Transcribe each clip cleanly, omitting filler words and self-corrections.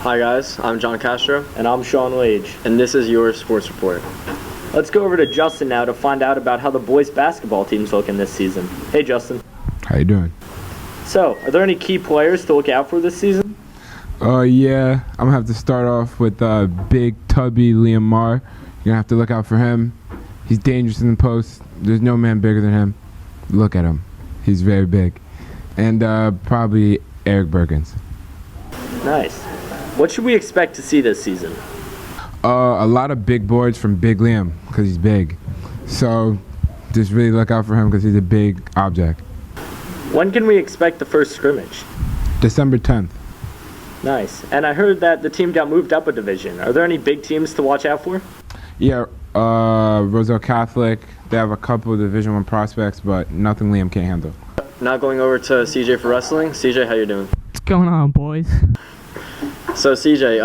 Hi guys, I'm John Castro, And I'm Sean Wage. and this is your Sports Report. Let's go over to Justin now to find out about how the boys basketball team's looking this season. Hey Justin. How you doing? So, are there any key players to look out for this season? Yeah, I'm gonna have to start off with big tubby Liam Marr. You're gonna have to look out for him. He's dangerous in the post. There's no man bigger than him. Look at him. He's very big. And probably Eric Berkins. Nice. What should we expect to see this season? A lot of big boards from Big Liam because he's big. So just really look out for him because he's a big object. When can we expect the first scrimmage? December 10th. Nice. And I heard that the team got moved up a division. Are there any big teams to watch out for? Yeah, Roselle Catholic. They have a couple of Division I prospects, but nothing Liam can't handle. Now going over to CJ for wrestling. CJ, how you doing? What's going on, boys? So CJ,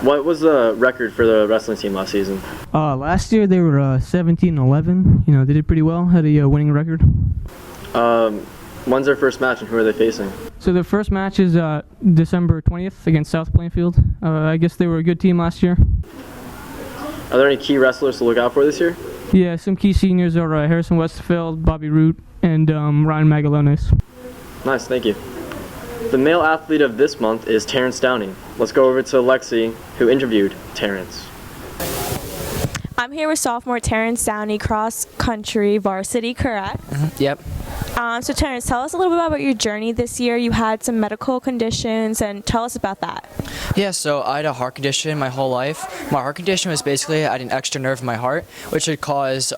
what was the record for the wrestling team last season? Last year they were 17-11. You know, they did pretty well. Had a winning record. When's their first match and who are they facing? So their first match is December 20th against South Plainfield. I guess they were a good team last year. Are there any key wrestlers to look out for this year? Yeah, some key seniors are Harrison Westfeld, Bobby Root, and Ryan Magalones. Nice, thank you. The male athlete of this month is Terrence Downey. Let's go over to Lexi, who interviewed Terrence. I'm here with sophomore Terrence Downey, cross country varsity, correct? Yep. So Terrence, tell us a little bit about your journey this year. You had some medical conditions, and tell us about that. Yeah, so I had a heart condition my whole life. My heart condition was basically I had an extra nerve in my heart, which would cause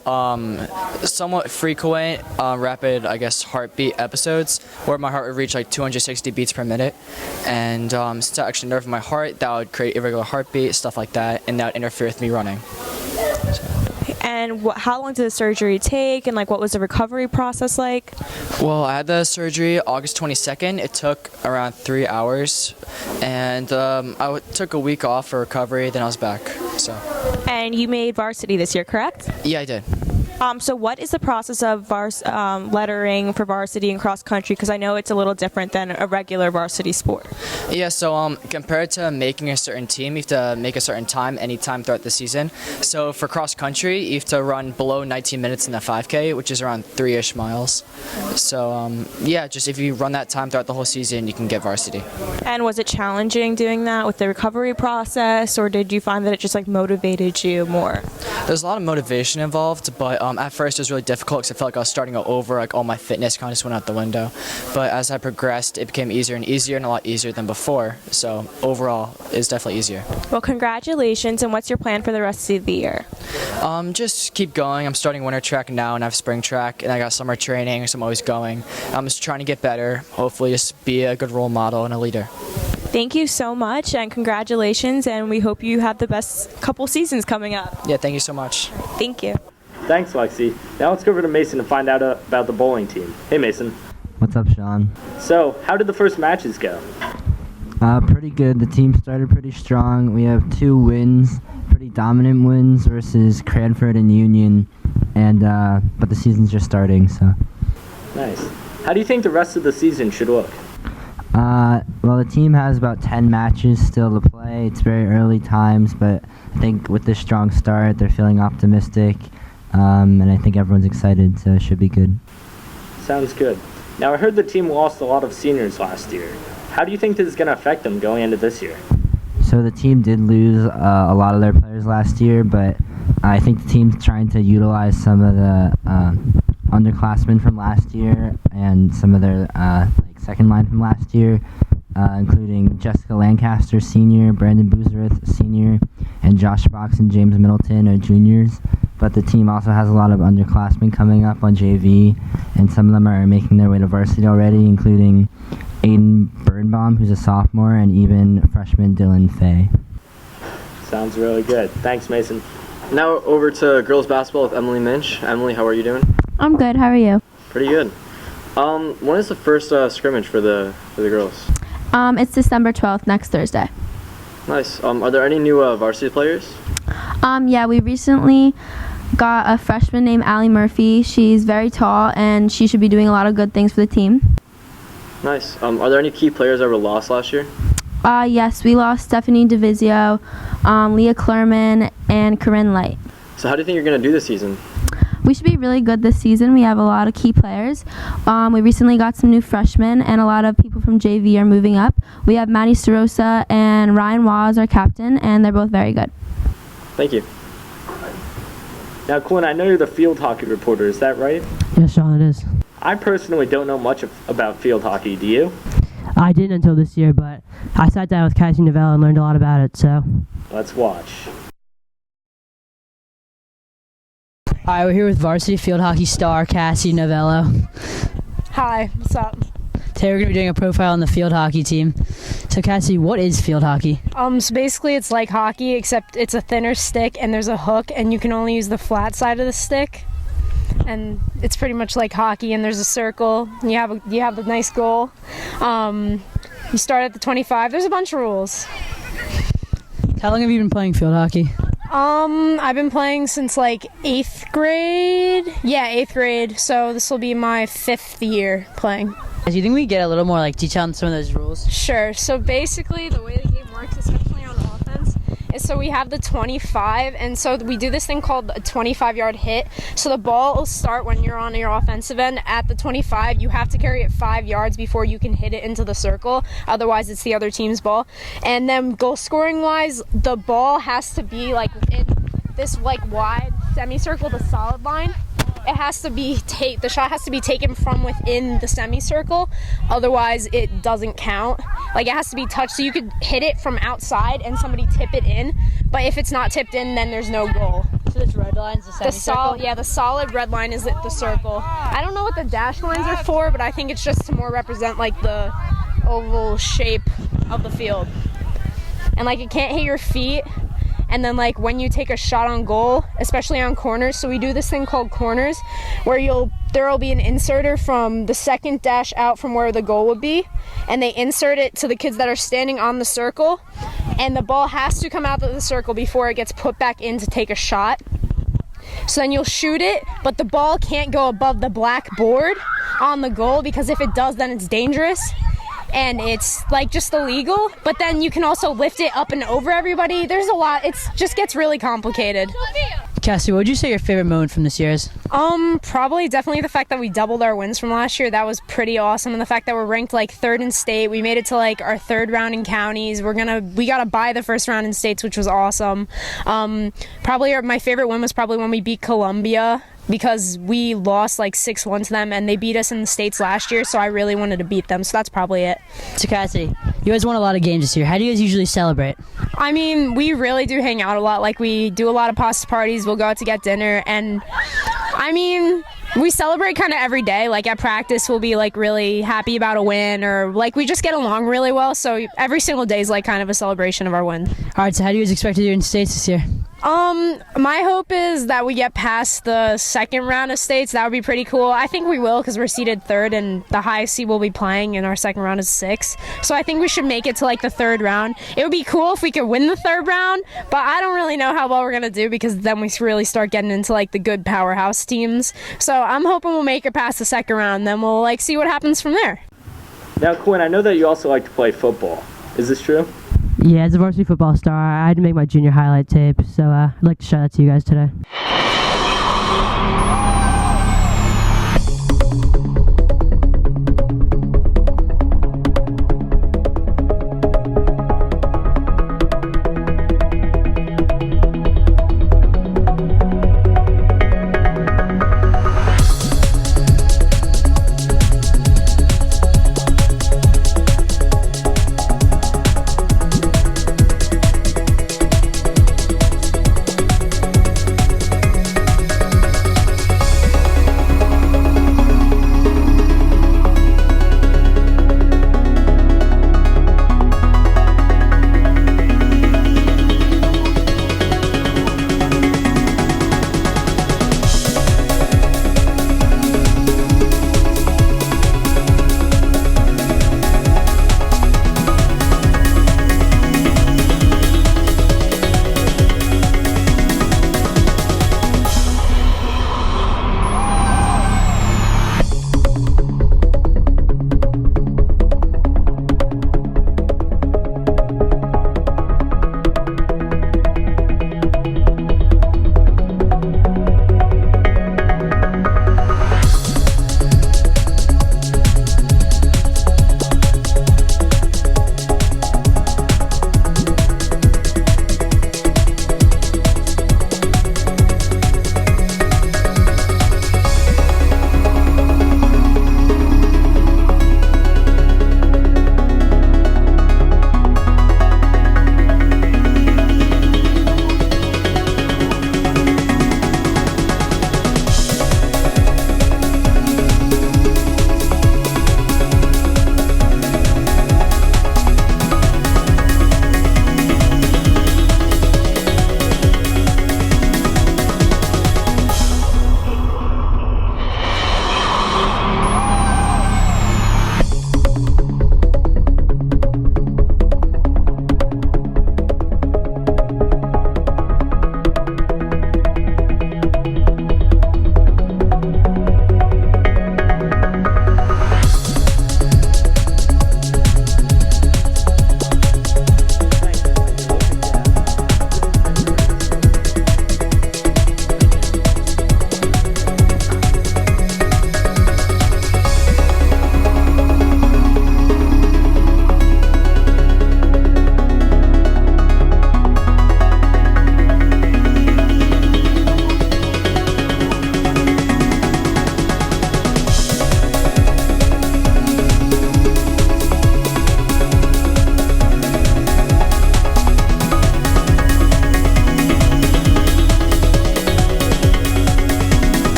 somewhat frequent, rapid, heartbeat episodes where my heart would reach like 260 beats per minute. And since I had extra nerve in my heart, that would create irregular heartbeat, stuff like that, and that would interfere with me running. And how long did the surgery take, and what was the recovery process like? Well, I had the surgery August 22nd. It took around 3 hours, and I took a week off for recovery, then I was back. So. And you made varsity this year, correct? Yeah, I did. So what is the process of lettering for varsity and cross country? Because I know it's a little different than a regular varsity sport. Yeah, so compared to making a certain team, you have to make a certain time anytime throughout the season. So for cross country, you have to run below 19 minutes in the 5K, which is around 3-ish miles. So just if you run that time throughout the whole season, you can get varsity. And was it challenging doing that with the recovery process, or did you find that it just motivated you more? There's a lot of motivation involved, but at first it was really difficult because I felt like I was starting over, all my fitness kind of just went out the window. But as I progressed, it became easier and easier and a lot easier than before. So overall, it's definitely easier. Well, congratulations, and what's your plan for the rest of the year? Just keep going. I'm starting winter track now and I have spring track and I got summer training, so I'm always going. I'm just trying to get better, hopefully just be a good role model and a leader. Thank you so much, and congratulations, and we hope you have the best couple seasons coming up. Yeah, thank you so much. Thank you. Thanks, Lexi. Now let's go over to Mason to find out about the bowling team. Hey, Mason. What's up, Sean? So, how did the first matches go? Pretty good. The team started pretty strong. We have 2 wins, pretty dominant wins versus Cranford and Union, and but the season's just starting, so. Nice. How do you think the rest of the season should look? Well, the team has about 10 matches still to play. It's very early times, but I think with this strong start, they're feeling optimistic, and I think everyone's excited, so it should be good. Sounds good. Now, I heard the team lost a lot of seniors last year. How do you think this is going to affect them going into this year? So the team did lose a lot of their players last year, but I think the team's trying to utilize some of the underclassmen from last year and some of their second line from last year, including Jessica Lancaster, senior, Brandon Boozerith, senior, and Josh Box and James Middleton are juniors. But the team also has a lot of underclassmen coming up on JV, and some of them are making their way to varsity already, including Aiden Birnbaum, who's a sophomore, and even freshman Dylan Fay. Sounds really good. Thanks, Mason. Now over to girls basketball with Emily Minch. Emily, how are you doing? I'm good. How are you? Pretty good. When is the first scrimmage for the girls? It's December 12th, next Thursday. Nice. Are there any new varsity players? Yeah, we recently got a freshman named Allie Murphy. She's very tall, and she should be doing a lot of good things for the team. Nice. Are there any key players that were lost last year? Yes, we lost Stephanie DeVizio, Leah Klerman, and Corinne Light. So how do you think you're going to do this season? We should be really good this season. We have a lot of key players. We recently got some new freshmen, and a lot of people from JV are moving up. We have Maddie Starosa and Ryan Waz, our captain, and they're both very good. Thank you. Now, Quinn, I know you're the field hockey reporter. Is that right? Yes, Sean, it is. I personally don't know much about field hockey. Do you? I didn't until this year, but I sat down with Cassie Novella and learned a lot about it, so. Let's watch. Hi, we're here with varsity field hockey star Cassie Novello. Hi, what's up? Today we're going to be doing a profile on the field hockey team. So Cassie, what is field hockey? So basically it's like hockey, except it's a thinner stick and there's a hook and you can only use the flat side of the stick. And it's pretty much like hockey, and there's a circle. You have a nice goal. You start at the 25. There's a bunch of rules. How long have you been playing field hockey? I've been playing since like 8th grade. Yeah, 8th grade. So this will be my 5th year playing. Do you think we get a little more like detail on some of those rules? Sure. So basically the way the game works, especially on offense, is so we have the 25, and so we do this thing called a 25-yard hit. So the ball will start when you're on your offensive end at the 25. You have to carry it 5 yards before you can hit it into the circle. Otherwise, it's the other team's ball. And then goal scoring wise, the ball has to be like in this like wide semicircle, the solid line. It has to be the shot has to be taken from within the semicircle, otherwise it doesn't count. Like, it has to be touched, so you could hit it from outside and somebody tip it in, but if it's not tipped in, then there's no goal. So this red line's the semicircle? The solid red line is the circle. I don't know what the dashed lines are for, but I think it's just to more represent like the oval shape of the field. And like, it can't hit your feet. And then like when you take a shot on goal, especially on corners, so we do this thing called corners, where there will be an inserter from the second dash out from where the goal would be, and they insert it to the kids that are standing on the circle, and the ball has to come out of the circle before it gets put back in to take a shot. So then you'll shoot it, but the ball can't go above the black board on the goal, because if it does, then it's dangerous. And it's like just illegal, but then you can also lift it up and over everybody. There's a lot. It just gets really complicated. Cassie, what would you say your favorite moment from this year is? Probably definitely the fact that we doubled our wins from last year. That was pretty awesome. And the fact that we're ranked like 3rd in state. We made it to like our 3rd round in counties. We got to buy the 1st round in states, which was awesome. Probably my favorite win was probably when we beat Columbia, because we lost like 6-1 to them, and they beat us in the states last year, so I really wanted to beat them, so that's probably it. So Cassie, you guys won a lot of games this year. How do you guys usually celebrate? I mean, we really do hang out a lot. Like, we do a lot of pasta parties, we'll go out to get dinner, and I mean, we celebrate kind of every day. Like, at practice, we'll be like really happy about a win, or like we just get along really well, so every single day is like kind of a celebration of our win. All right, so how do you guys expect to do in states this year? My hope is that we get past the 2nd round of states. That would be pretty cool. I think we will, because we're seeded 3rd, and the highest seed we'll be playing in our 2nd round is 6. So I think we should make it to like the 3rd round. It would be cool if we could win the 3rd round, but I don't really know how well we're gonna do, because then we really start getting into like the good powerhouse teams. So I'm hoping we'll make it past the 2nd round, then we'll like see what happens from there. Now, Quinn, I know that you also like to play football. Is this true? Yeah, as a varsity football star, I had to make my junior highlight tape, so I'd like to show that to you guys today.